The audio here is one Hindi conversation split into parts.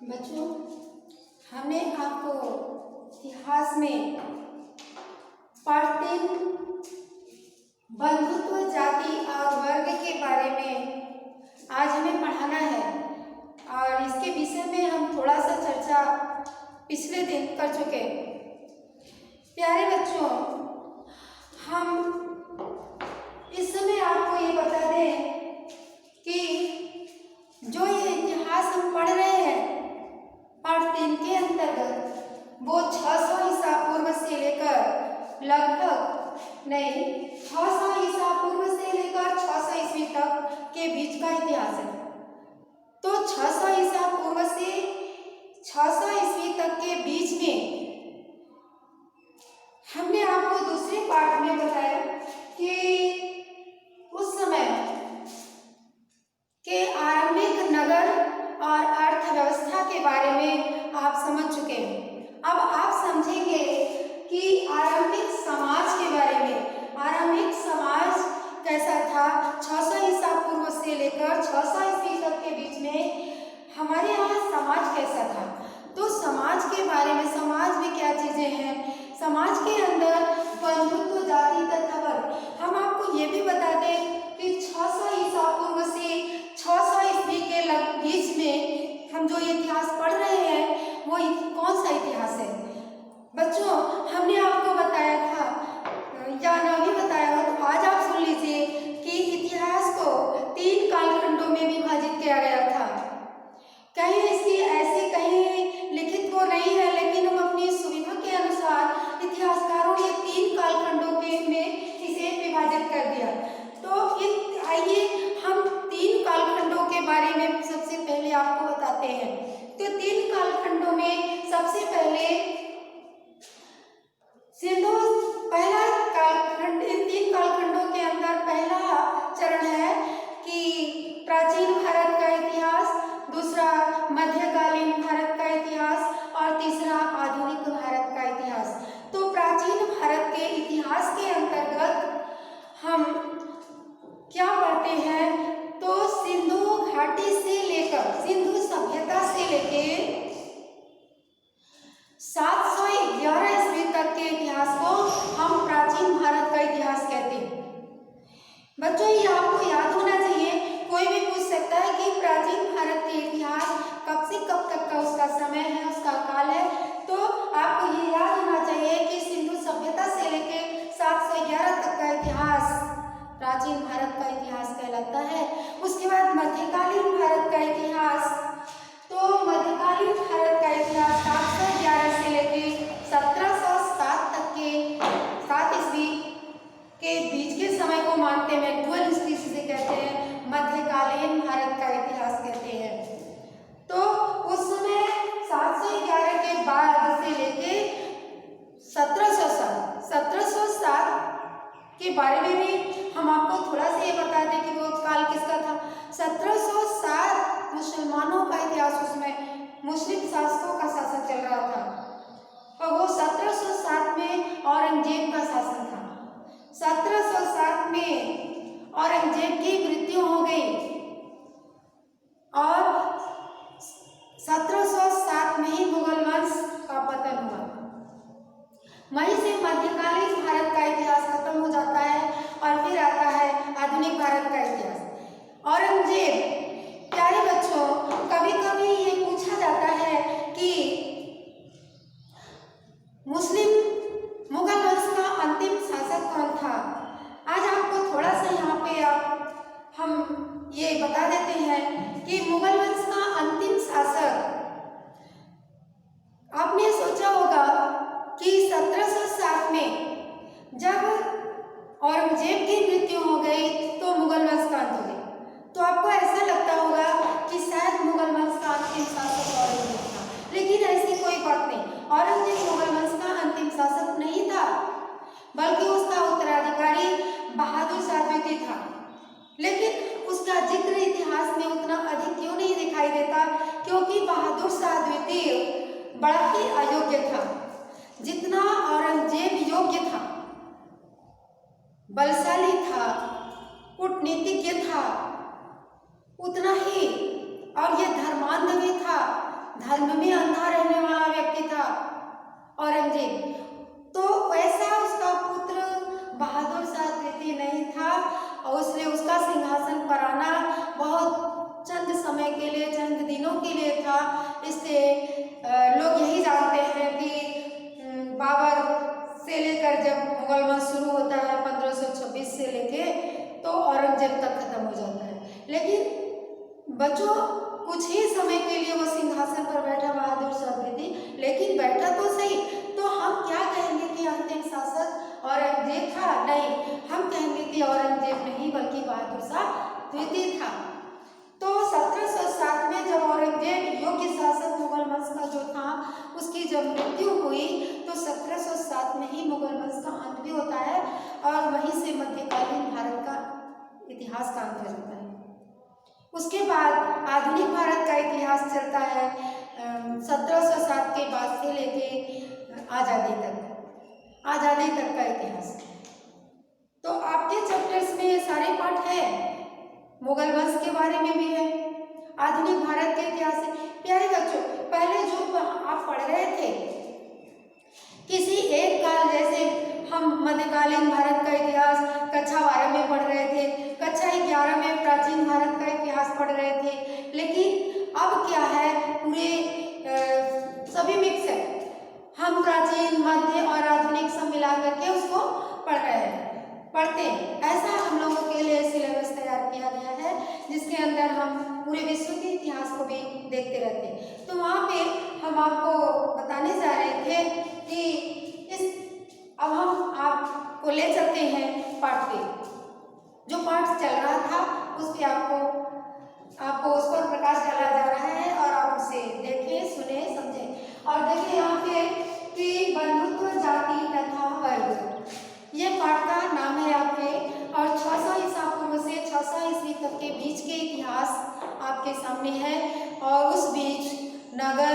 बच्चों, हमने आपको इतिहास में पाठ 3 बंधुत्व, जाति और वर्ग के बारे में आज हमें पढ़ाना है और इसके विषय में हम थोड़ा सा चर्चा पिछले दिन कर चुके। प्यारे बच्चों, हम इस समय आपको ये बता दें कि जो ये इतिहास हम पढ़ रहे हैं पाठ 3 के अंतर्गत वो 600 ईसा पूर्व से लेकर लगभग 600 ईसा पूर्व से लेकर 600 ईस्वी तक के बीच का इतिहास है। तो 600 ईसा पूर्व से 600 ईस्वी तक के बीच में हमने आपको दूसरे पाठ में बताया कि उस समय के आरंभिक नगर और अर्थव्यवस्था के बारे में आप समझ चुके हैं। अब आप समझेंगे कि आरंभिक समाज के बारे में। आरंभिक समाज कैसा था 600 ईसा पूर्व से लेकर 600 ईस्वी तक के बीच में हमारे यहाँ समाज कैसा था। तो समाज के बारे में, समाज में क्या चीजें हैं, समाज के अंदर बंधुत्व, जाति तथा वर्ग। हम आपको ये भी बता दें कि 600 ईसा पूर्व से 600 ईस्वी के बीच में हम जो इतिहास पढ़ रहे हैं वो कौन सा इतिहास है। बच्चों, हमने आपको बताया था या नहीं बताया हो तो आज आप सुन लीजिए कि इतिहास को 3 कालखंडों में विभाजित किया गया था। कहीं इसकी ऐसी कहीं लिखित वो नहीं है, लेकिन हम अपनी सुविधा के अनुसार इतिहासकारों ने 3 कालखंडों के में इसे विभाजित कर दिया। तो आइए हम 3 कालखंडों के बारे में सबसे पहले आपको बताते हैं। तो 3 कालखंडों में सबसे पहले सिंधु, पहला कालखंड, इन 3 कालखंडों के अंदर पहला चरण है कि प्राचीन भारत का इतिहास, दूसरा मध्यकालीन भारत का इतिहास और तीसरा आधुनिक भारत का इतिहास। तो प्राचीन भारत के इतिहास के अंतर्गत हम क्या पढ़ते हैं, तो सिंधु घाटी से लेकर, सिंधु सभ्यता से लेकर 711 ईस्वी तक के इतिहास को हम प्राचीन भारत का इतिहास कहते हैं। बच्चों, ये आपको याद होना चाहिए। कोई भी पूछ सकता है कि प्राचीन भारत के इतिहास कब से कब तक का उसका समय है, उसका काल है। तो आपको ये याद होना चाहिए कि सिंधु सभ्यता से लेकर 711 तक का इतिहास प्राचीन भारत का इतिहास कहलाता है। उसके बाद मध्यकालीन भारत का इतिहास, तो मध्यकालीन भारत का इतिहास 711 से लेकर 1707 तक के 7 ईस्वी के बीच के समय को मानते हैं। 12 ईस्वी से कहते हैं, मध्यकालीन भारत का इतिहास कहते हैं। तो उस समय 711 के बाद से लेके 1707 के बारे में भी हम आपको थोड़ा सा ये बता दें कि वो काल किसका था। 1707 मुसलमानों का इतिहास, उसमें मुस्लिम शासकों का शासन चल रहा था और वो 1707 में औरंगजेब का शासन था। 1707 में औरंगजेब की मृत्यु हो गई और 1707 में ही मुगल वंश का पतन हुआ। वहीं से मध्यकालीन भारत का इतिहास खत्म हो जाता है और फिर आता है आधुनिक भारत का इतिहास। औरंगजेब, प्यारे बच्चों, कभी कभी ये पूछा जाता है कि मुगल वंश का अंतिम शासक कौन था। आज आपको थोड़ा सा यहाँ पे हम ये बता देते हैं कि मुगल वंश का अंतिम शासक, आपने सोचा होगा कि 1707 में जब औरंगजेब की मृत्यु हो गई तो मुगल वंश का अंत हो गया। तो आपको ऐसा लगता होगा कि शायद मुगल वंश का अंतिम शासक औरंगजेब था, लेकिन ऐसी कोई बात नहीं। औरंगजेब मुगल वंश का अंतिम शासक नहीं था, बल्कि उसका उत्तराधिकारी बहादुर शाह द्वितीय था। लेकिन उसका जिक्र इतिहास में उतना अधिक क्यों नहीं दिखाई देता, क्योंकि बहादुर शाह द्वितीय बड़ा ही अयोग्य था। जितना औरंगजेब योग्य था, बलशाली था, कूटनीतिज्ञ था, उतना ही और ये धर्मांध भी था, धर्म में अंधा रहने वाला व्यक्ति था औरंगजेब। तो वैसा उसका पुत्र बहादुर शाह द्वितीय नहीं था और उसने उसका सिंहासन पर आना बहुत चंद समय के लिए, चंद दिनों के लिए था। इसलिए लोग यही जानते हैं कि बाबर से लेकर जब मुगल वंश शुरू होता है 1526 से लेके तो औरंगजेब तक खत्म हो जाता है। लेकिन बच्चों कुछ ही समय के लिए वो सिंहासन पर बैठा बहादुर शाह द्वितीय, लेकिन बैठा तो सही। तो हम क्या कहेंगे कि अंतिम शासक औरंगजेब था? नहीं, हम कहेंगे कि औरंगजेब नहीं बल्कि बहादुर शाह द्वितीय था। तो 1707 में जब औरंगजेब योग्य शासक मुगल वंश का जो था उसकी जब मृत्यु हुई तो 1707 में ही मुगल वंश का अंत भी होता है और वहीं से मध्यकालीन भारत का इतिहास का अंत हो जाता है। उसके बाद आधुनिक भारत का इतिहास चलता है 1707 के बाद से लेके आज़ादी तक का इतिहास। तो आपके चैप्टर्स में ये सारे पाठ है, मुगल वंश के बारे में भी है, आधुनिक भारत के इतिहास है। प्यारे बच्चों, पहले जो आप पढ़ रहे थे किसी एक काल, जैसे हम मध्यकालीन भारत का इतिहास कक्षा 12 में पढ़ रहे थे, कक्षा 11 में प्राचीन भारत का इतिहास पढ़ रहे थे, लेकिन अब क्या है, पूरे सभी मिक्स है। हम प्राचीन, मध्य और आधुनिक सब मिला करके उसको पढ़ते हैं। ऐसा हम लोगों के लिए सिलेबस तैयार किया गया है जिसके अंदर हम पूरे विश्व के इतिहास को भी देखते रहते हैं। तो वहाँ पे हम आपको बताने जा रहे थे कि अब हम आपको ले चलते हैं पाठ पे। जो पाठ चल रहा था उस पे आपको उस पर प्रकाश डाला जा रहा है और आप उसे देखें, सुने, समझें। और देखिए यहाँ पे कि बंधुत्व, जाति तथा वर्ग, ये पाठ का नाम है आपके। और 600 ईसा पूर्व से 600 ईस्वी तक के बीच के इतिहास आपके सामने है। और उस बीच नगर,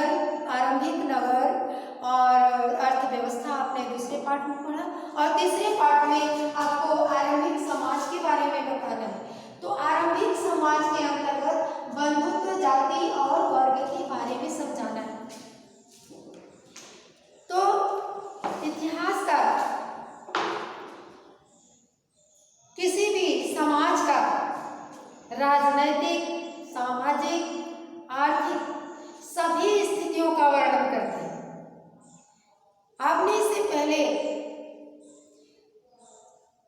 आरंभिक नगर और अर्थव्यवस्था आपने दूसरे पाठ में पढ़ा और तीसरे पाठ में आपको आरंभिक समाज के बारे में बताना है। तो आरंभिक समाज के अंतर्गत बंधुत्व, जाति और वर्ग के बारे में समझाना है। तो इतिहास का किसी भी समाज का राजनैतिक, सामाजिक, आर्थिक सभी स्थितियों का वर्णन करते हैं। आपने इससे पहले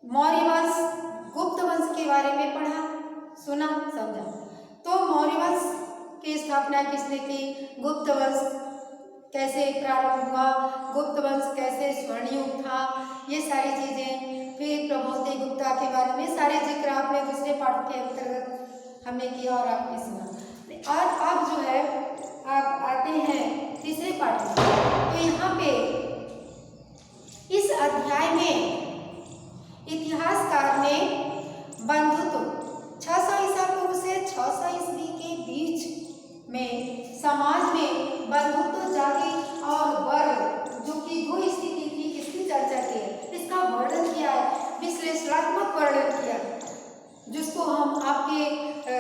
मौर्य वंश, गुप्त वंश के बारे में पढ़ा, सुना, समझा। तो मौर्य वंश की स्थापना किसने की, गुप्त वंश कैसे प्रारंभ हुआ, गुप्त वंश कैसे स्वर्णयुग था, ये सारी चीजें। फिर प्रभुदेव गुप्ता के बारे में सारे जिक्र आपने दूसरे पाठ के अंतर्गत हमने किया और आपने सुना। और अब जो है आप आते हैं तीसरे पाठ में। तो यहाँ पे इस अध्याय में इतिहासकार ने बंधुत्व 600 ईसा पूर्व से 600 ईस्वी के बीच में समाज में बंधुत्व, जाति और वर्ग जो कि दो स्थिति थी, इसकी चर्चा की है, इसका वर्णन किया है, विश्लेषणात्मक वर्णन किया, जिसको हम आपके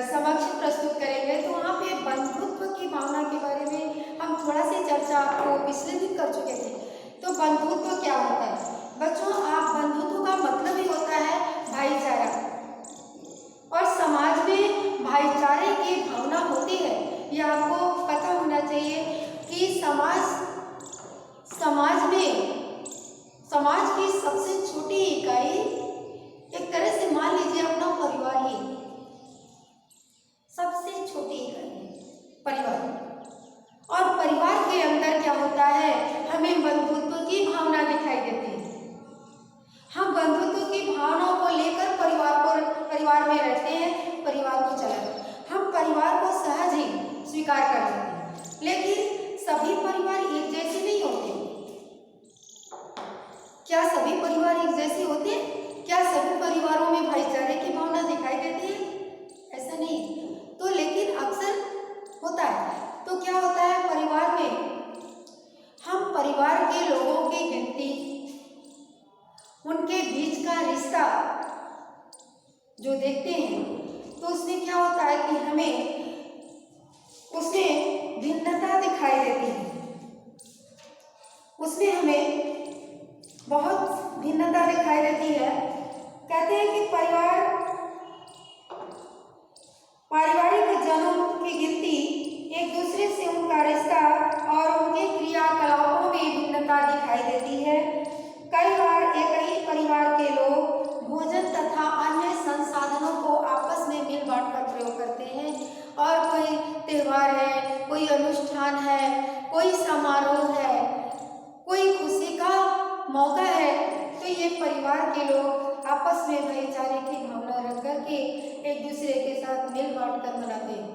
समक्ष प्रस्तुत करेंगे। तो वहाँ पे बंधुत्व की भावना के बारे में हम थोड़ा सी चर्चा आपको पिछले दिन कर चुके थे। तो बंधुत्व क्या होता है बच्चों? आप बंधुत्व का मतलब ही होता है भाईचारा, और समाज में भाईचारे की भावना होती है। यह आपको पता होना चाहिए कि समाज की सबसे छोटी इकाई एक तरह से मान लीजिए अपना परिवार ही सबसे छोटी इकाई है, परिवार। और परिवार के अंदर क्या होता है, हमें बंधुत्व की भावना दिखाई देती है। हम बंधुत्व की भावनाओं को लेकर परिवार में रहते हैं, परिवार को चलाते हैं। हम परिवार को सहज ही स्वीकार कर लेते हैं, लेकिन सभी परिवार वचनों की गिनती, एक दूसरे से उनका रिश्ता और उनके क्रियाकलापों में भिन्नता दिखाई देती है। कई बार एक ही परिवार के लोग भोजन तथा अन्य संसाधनों को आपस में मिल बांट कर प्रयोग करते हैं, और कोई त्योहार है, कोई अनुष्ठान है, कोई समारोह है, कोई खुशी का मौका है, तो ये परिवार के लोग आपस में भाईचारे की भावना रख करके एक दूसरे के साथ मिल बांट कर मनाते हैं।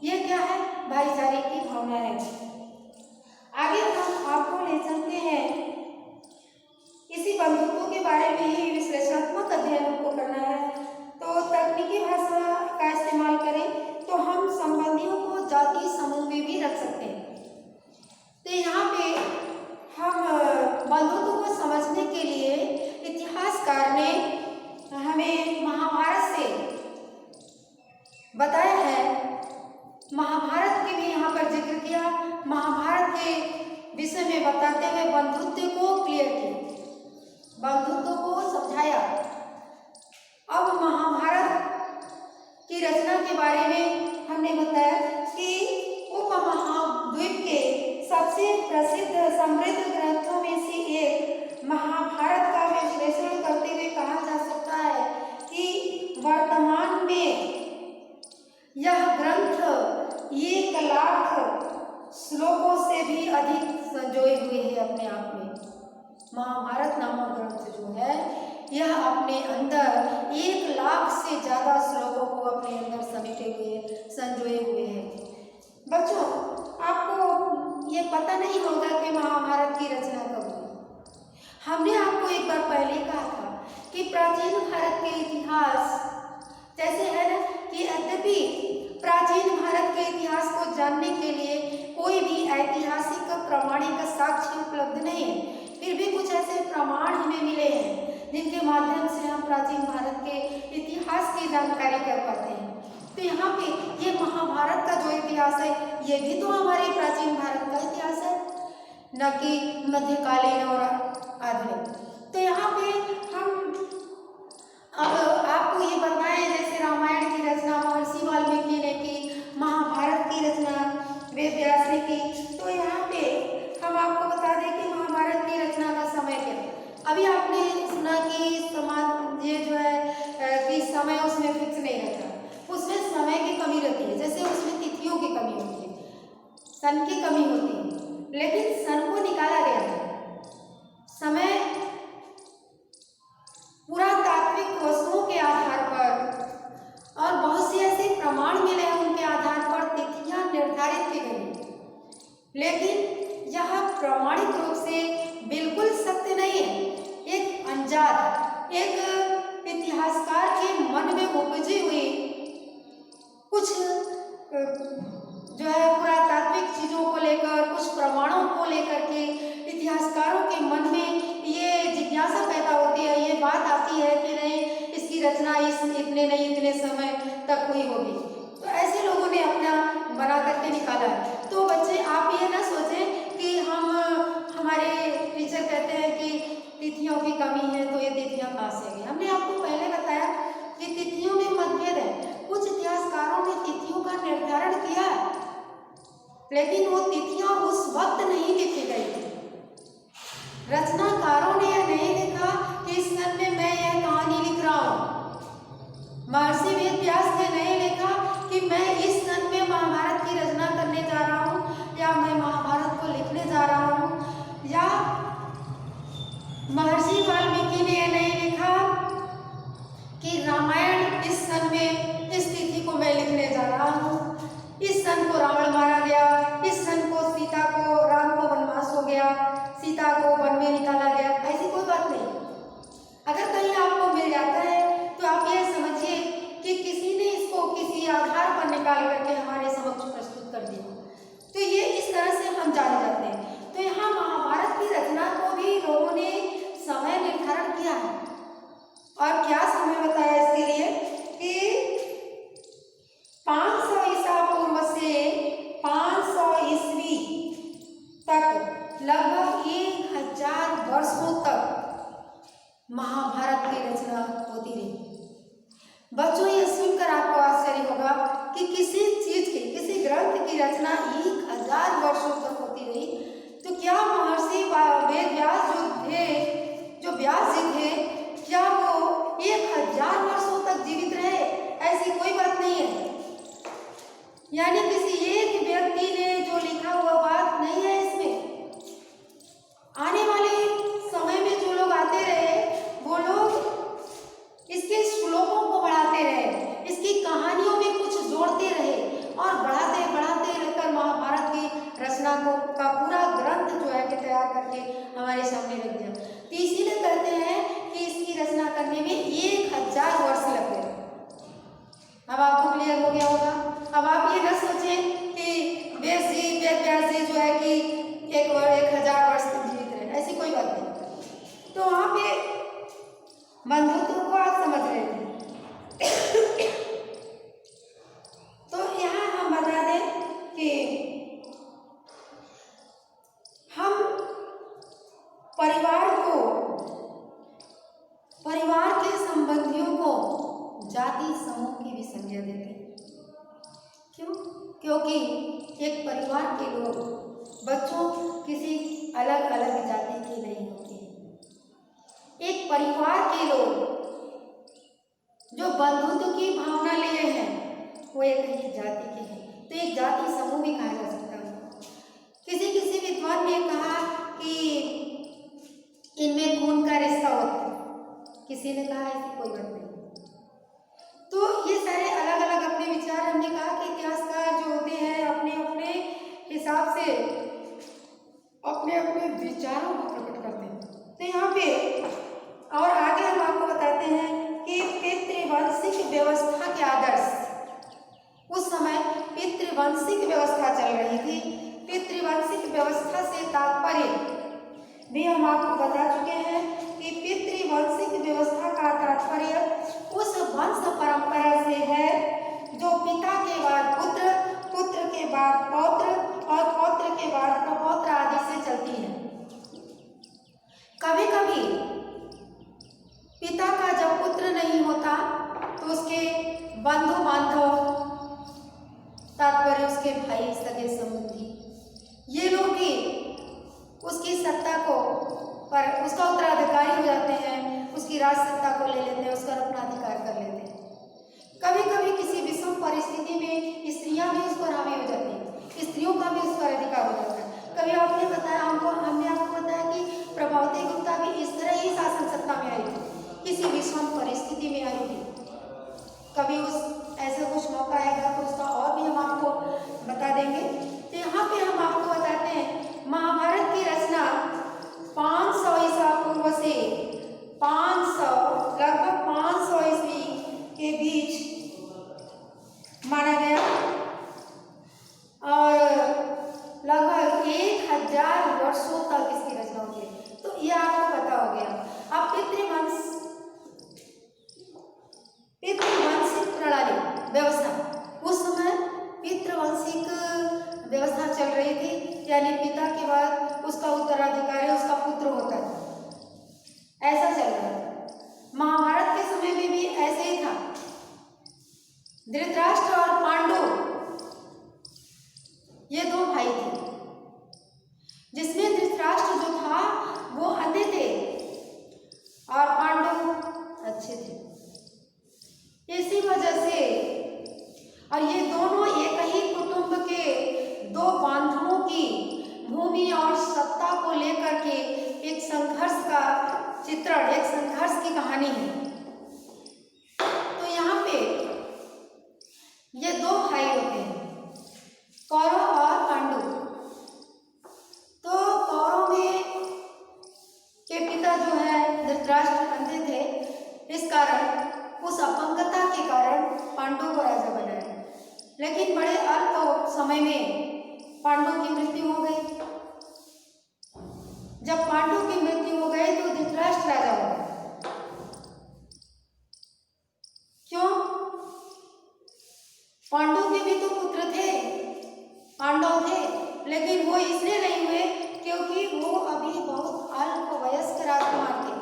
ये क्या है? भाईचारे की भावना है। आगे हम आपको ले चलते हैं, इसी बंधुत्व के बारे में ही विश्लेषणात्मक अध्ययन हमको करना है। तो तकनीकी भाषा का इस्तेमाल करें तो हम संबंधियों को जाति समूह में भी रख सकते हैं। तो यहाँ पे हम बंधुत्व को समझने के लिए इतिहासकार ने हमें महाभारत से बताया है। महाभारत के भी यहाँ पर जिक्र किया, महाभारत के विषय में बताते हुए बंधुत्व को क्लियर किया, बंधुत्व को समझाया। अब महाभारत की रचना के बारे में हमने बताया कि उपमहाद्वीप के सबसे प्रसिद्ध समृद्ध ग्रंथों में से एक महाभारत का विश्लेषण करते हुए कहा जा सकता है कि वर्तमान में यह ग्रंथ 1,00,000 श्लोकों से भी अधिक संजोए हुए है अपने आप में। महाभारत नामक ग्रंथ जो है यह अपने अंदर 1,00,000 से ज़्यादा श्लोकों को अपने अंदर समेटे हुए, संजोए हुए हैं। बच्चों, आपको ये पता नहीं होगा कि महाभारत की रचना कब हुई। हमने आपको एक बार पहले कहा था कि प्राचीन भारत के इतिहास जैसे है ना कि यद्यपि प्राचीन भारत के इतिहास को जानने के लिए कोई भी ऐतिहासिक प्रमाणिक साक्ष्य उपलब्ध नहीं है, फिर भी कुछ ऐसे प्रमाण हमें मिले हैं जिनके माध्यम से हम प्राचीन भारत के इतिहास की जानकारी कर पाते हैं। तो यहाँ पे ये महाभारत का जो इतिहास है ये भी तो हमारे प्राचीन भारत का इतिहास है, न कि मध्यकालीन और आधुनिक। तो यहाँ पे हम अब आपको ये बताएं, जैसे रामायण की रचना महर्षि वाल्मीकि ने की, महाभारत की रचना वेद व्यास ने की। तो यहाँ पे हम आपको बता दें कि महाभारत की रचना का समय क्या। अभी आपने सुना कि समाज ये जो है कि समय उसमें फिक्स नहीं रहता, उसमें समय की कमी रहती है। जैसे उसमें तिथियों की कमी होती है, सन की कमी होती है, लेकिन सन को निकाला गया है। समय पुरातात्विक वस्तुओं के आधार पर और बहुत से ऐसे प्रमाण मिले हैं, उनके आधार पर तिथियां निर्धारित की गई, लेकिन यह प्रमाणिक रूप से बिल्कुल सत्य नहीं है। एक अंजाद, एक इतिहासकार के मन में उपजी हुई कुछ जो है पुरातात्विक चीज़ों को लेकर, कुछ प्रमाणों को लेकर के इतिहासकारों के मन में ये जिज्ञासा पैदा होती है, ये बात आती है कि नहीं इसकी रचना इतने समय तक हुई होगी। तो ऐसे लोगों ने अपना बना करके निकाला है। तो बच्चे आप ये ना सोचें कि हमारे टीचर कहते हैं कि तिथियों की कमी है, तो ये तिथियां कहाँ से आई। हमने आपको पहले बताया कि तिथियों में मतभेद है। कुछ इतिहासकारों ने तिथियों का निर्धारण किया है, लेकिन वो तिथियां उस वक्त नहीं लिखी गई थी। रचनाकारों ने यह नहीं लिखा कि इस सन में मैं यह कहानी लिख रहा हूँ। महर्षि वेद व्यास ने नहीं लिखा कि मैं इस सन में महाभारत की रचना करने जा रहा हूँ, या मैं महाभारत को लिखने जा रहा हूँ, या महर्षि वाल्मीकि ने यह नहीं लिखा कि रामायण इस सन में इस तिथि को मैं लिखने जा रहा हूँ, इस सन को रावण मारा गया, इस सन को राम को वनवास हो गया, सीता को वन में निकाला गया। ऐसी कोई बात नहीं। अगर कहीं आपको मिल जाता है तो आप ये समझिए कि किसी ने इसको किसी आधार पर निकाल करके हमारे समक्ष प्रस्तुत कर दिया। तो ये इस तरह से हम जान जाते हैं। तो यहाँ महाभारत की रचना को भी लोगों ने समय निर्धारण किया है, और क्या समय बताया इसके लिए कि 500 ईसा पूर्व से 500 ईस्वी तक लगभग 1000 वर्षों तक महाभारत की रचना होती रही। बच्चों, ये सुनकर आपको आश्चर्य होगा कि किसी चीज रचना 1000 वर्षों तक होती रही, तो क्या महर्षि वेद व्यास जो व्यास जी थे, क्या वो 1000 वर्षों तक जीवित रहे? ऐसी कोई बात नहीं है। यानी किसी एक व्यक्ति ने जो लिखा हुआ बात नहीं है इसमें। आने वाले समय में जो लोग आते रहे, वो लोग इसके श्लोकों को बढ़ाते रहे, इसकी कहानियों में कुछ जोड़ते रहे और बढ़ाते बढ़ाते लेकर महाभारत की रचना का पूरा ग्रंथ जो है कि तैयार करके हमारे सामने रख दिया। तो इसीलिए कहते हैं कि इसकी रचना करने में 1000 वर्ष लग गए। अब आपको क्लियर हो गया होगा। अब आप ये न सोचें कि वेद व्यास जी जो है कि 1000 वर्ष तक जीवित रहे, ऐसी कोई बात नहीं। तो वहाँ पे बंधुत्व को आप समझ रहे थे। तो यहाँ हम बता दें कि हम परिवार के संबंधियों को जाति समूह की भी संज्ञा देते हैं। क्यों? क्योंकि एक परिवार के लोग बच्चों किसी अलग अलग जाति के नहीं होते हैं। एक परिवार के लोग जो बंधुत्व की भावना लिए हैं वो एक ही जाति के हैं, तो एक जाति समूह भी कहा जा सकता है। किसी विद्वान ने कहा कि इनमें खून का रिश्ता होता है, किसी ने कहा ऐसी कोई बात नहीं। तो ये सारे अलग अलग अपने विचार, हमने कहा कि इतिहासकार जो होते हैं अपने अपने हिसाब से अपने अपने विचारों को प्रकट करते हैं। तो यहाँ पे और आगे हम आपको बताते हैं कि पितृवंशिक व्यवस्था के आदर्श, उस समय पितृवंशिक व्यवस्था चल रही थी। पितृवंशिक व्यवस्था से तात्पर्य भी हम आपको बता चुके हैं कि पितृवंशिक व्यवस्था का तात्पर्य उस वंश परंपरा से है जो पिता के बाद पुत्र, पुत्र के बाद पौत्र और पौत्र के बाद प्रपौत्र आदि से चलती है। कभी कभी पिता का जब पुत्र नहीं होता तो उसके बंधु बांधव, तात्पर्य उसके भाई सगे संबंधी, ये लोग भी उसकी सत्ता को पर उसका उत्तराधिकारी हो जाते हैं, उसकी राज सत्ता को ले लेते हैं, उसका अपना अधिकार कर लेते हैं। कभी कभी किसी विषम परिस्थिति में स्त्रियां भी उस पर हावी हो जाती हैं, स्त्रियों का भी उस पर अधिकार हो जाता है। कभी हमने आपको बताया कि प्रभावती गुप्ता भी इस तरह ही शासन सत्ता में आई थी, किसी विषम परिस्थिति में आई थी। कभी उस ऐसा कुछ मौका आएगा तो उसका और भी हम आपको बता देंगे। तो यहाँ पे हम आपको बताते हैं महाभारत की रचना 500 ईसा पूर्व से लगभग 500 ईस्वी के बीच माना गया और लगभग 1000 वर्षों तक इसकी रचना होती है। तो ये आपको पता हो गया। अब पितृवंशिक प्रणाली व्यवस्था, उस समय पितृवंशिक व्यवस्था चल रही थी, यानी पिता के बाद उसका उत्तराधिकारी उसका पुत्र होता है, ऐसा चल रहा था। महाभारत के समय में भी ऐसे ही था। धृतराष्ट्र और पांडु ये दो भाई थे, जिसमें धृतराष्ट्र जो था वो अंधे थे और पांडु अच्छे थे। इसी वजह से और ये दोनों एक ही कुटुंब के दो बांधवों की भूमि और सत्ता को लेकर के एक संघर्ष का चित्रण, एक संघर्ष की कहानी है। तो यहाँ पे ये दो भाई होते हैं, कौरव और पांडु। तो कौरव में के पिता जो है धृतराष्ट्र अंधे थे, इस कारण उस अपंगता के कारण पांडु को राजा बनाया। लेकिन बड़े अल्प समय में पांडु की मृत्यु हो गई। जब पांडु की मृत्यु हो गई तो धृतराष्ट्र राजा हो गया। क्यों? पांडु के भी तो पुत्र थे, पांडव थे, लेकिन वो इसलिए नहीं हुए क्योंकि वो अभी बहुत अल्प वयस्क राजकुमार थे,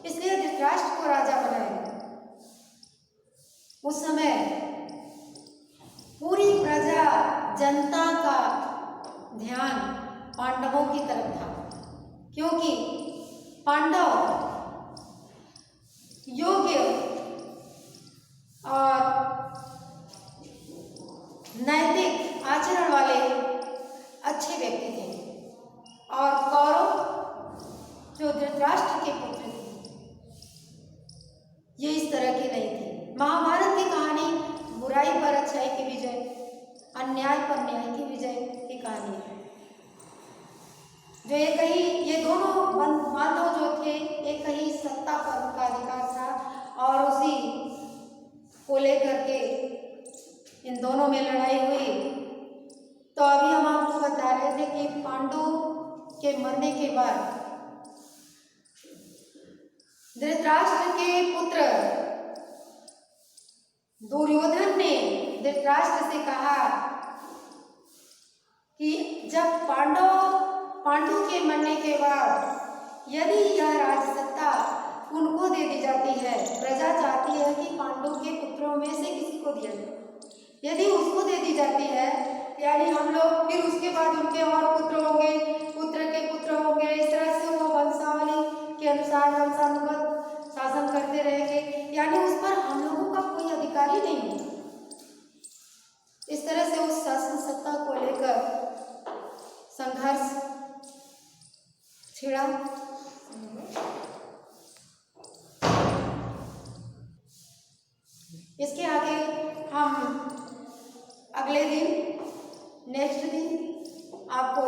इसलिए धृतराष्ट्र को राजा बनाया। उस समय पूरी प्रजा जनता का ध्यान पांडवों की तरफ था, क्योंकि पांडव योग्य और नैतिक आचरण वाले अच्छे व्यक्ति थे, और कौरव जो धृतराष्ट्र के पुत्र थे ये इस तरह के नहीं थे। महाभारत की कहानी बुराई पर अच्छाई की विजय, अन्याय पर न्याय की विजय की कहानी है। जो ये दोनों बांधव जो थे, एक ही सत्ता पर उनका अधिकार था और उसी को लेकर के इन दोनों में लड़ाई हुई। तो अभी हम आपको बता रहे थे कि पांडु के मरने के बाद धृतराष्ट्र के पुत्र दुर्योधन ने धृतराष्ट्र से कहा कि जब पांडु के मरने के बाद यदि यह राजसत्ता उनको दे दी जाती है, प्रजा चाहती है कि पांडु के पुत्रों में से किसी को दिया जाए, यदि उसको दे दी जाती है, यानी हम लोग फिर उसके बाद उनके और पुत्र होंगे, पुत्र के पुत्र होंगे, इस तरह से वो वंशावली के अनुसार वंशानुगत शासन करते रहेंगे, यानी उस पर हम लोगों का कोई अधिकार ही नहीं है। इस तरह से उस शासन सत्ता को लेकर संघर्ष छिड़ा। इसके आगे हम अगले दिन नेक्स्ट दिन आपको